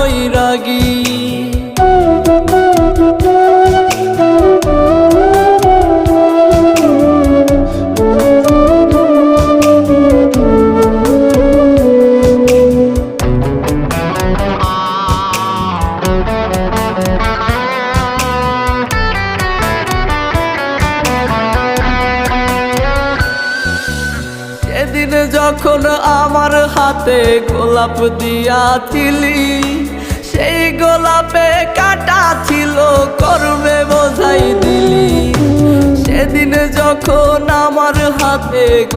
বড়ই রাগী। সেদিন যখন আমার হাতে গোলাপ দিয়াছিলি, সেই গোলাপে কাটা ছিল করবে বোঝাই দিলি। সেদিন যখন আমার হাতে